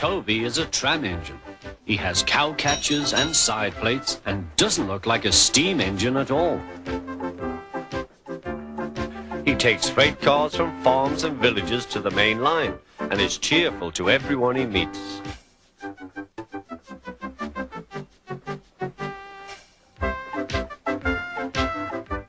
Toby is a tram engine. He has cow catchers and side plates and doesn't look like a steam engine at all. He takes freight cars from farms and villages to the main line and is cheerful to everyone he meets.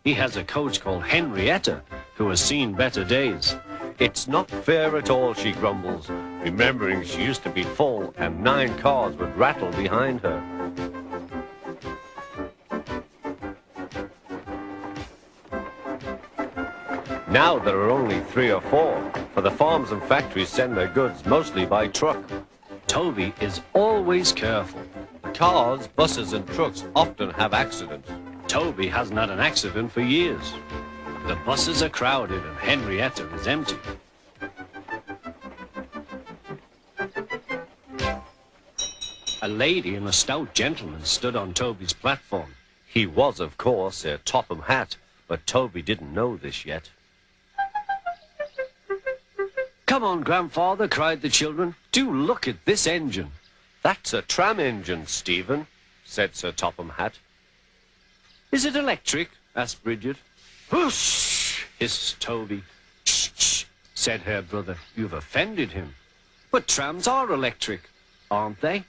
He has a coach called Henrietta, who has seen better days. It's not fair at all, she grumbles, remembering she used to be full and 9 cars would rattle behind her. Now there are only 3 or 4, for the farms and factories send their goods mostly by truck. Toby is always careful. The cars, buses and trucks often have accidents. Toby hasn't had an accident for years. The buses are crowded and Henrietta is empty. A lady and a stout gentleman stood on Toby's platform. He was, of course, a Topham Hatt, but Toby didn't know this yet. "Come on, grandfather," cried the children. "Do look at this engine." "That's a tram engine, Stephen," said Sir Topham Hatt. "Is it electric?" asked Bridget. "Whoosh!" hissed Toby. "Shh, shh," said her brother. "You've offended him." "But trams are electric, aren't they?"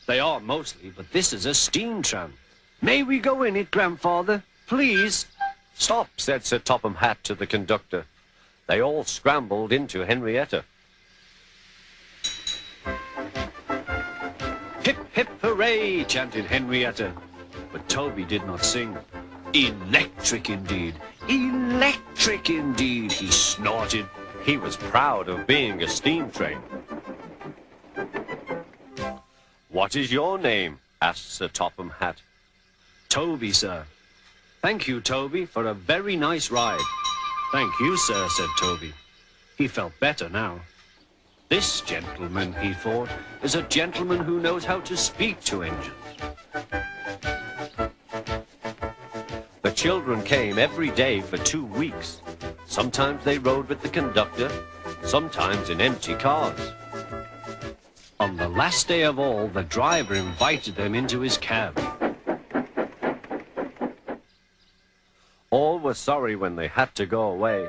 "They are mostly, but this is a steam tram." "May we go in it, grandfather? Please?" "Stop," said Sir Topham Hatt to the conductor. They all scrambled into Henrietta. "Hip, hip, hooray!" chanted Henrietta. But Toby did not sing. "Electric indeed! Electric indeed!" he snorted. He was proud of being a steam train. "What is your name?" asked Sir Topham Hatt. "Toby, sir." "Thank you, Toby, for a very nice ride." "Thank you, sir," said Toby. He felt better now. This gentleman, he thought, is a gentleman who knows how to speak to engines. The children came every day for 2 weeks. Sometimes they rode with the conductor, sometimes in empty cars. On the last day of all, the driver invited them into his cab. All were sorry when they had to go away.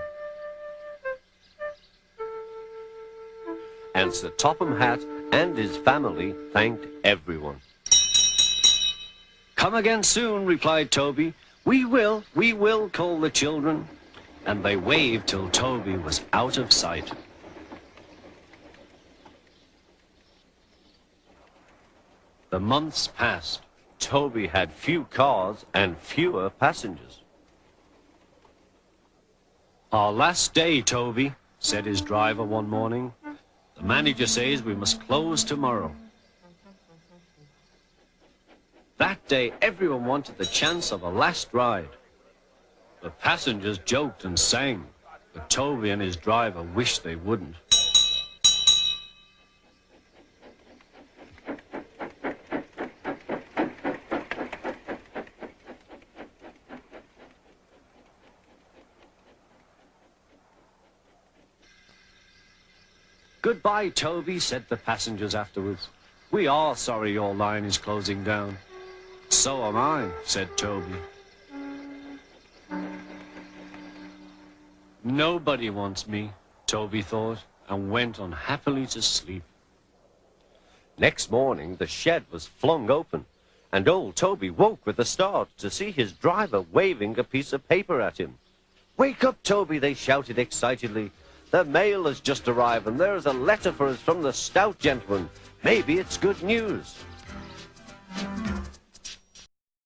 And Sir Topham Hatt and his family thanked everyone. "Come again soon," replied Toby. We will," called the children. And they waved till Toby was out of sight. The months passed. Toby had few cars and fewer passengers. "Our last day, Toby," said his driver one morning. "The manager says we must close tomorrow." That day, everyone wanted the chance of a last ride. The passengers joked and sang, but Toby and his driver wished they wouldn't. "Goodbye, Toby," said the passengers afterwards. "We are sorry your line is closing down." "So am I," said Toby. Nobody wants me, Toby thought, and went unhappily to sleep. Next morning, the shed was flung open, and old Toby woke with a start to see his driver waving a piece of paper at him. "Wake up, Toby," they shouted excitedly. "The mail has just arrived, and there is a letter for us from the stout gentleman. Maybe it's good news."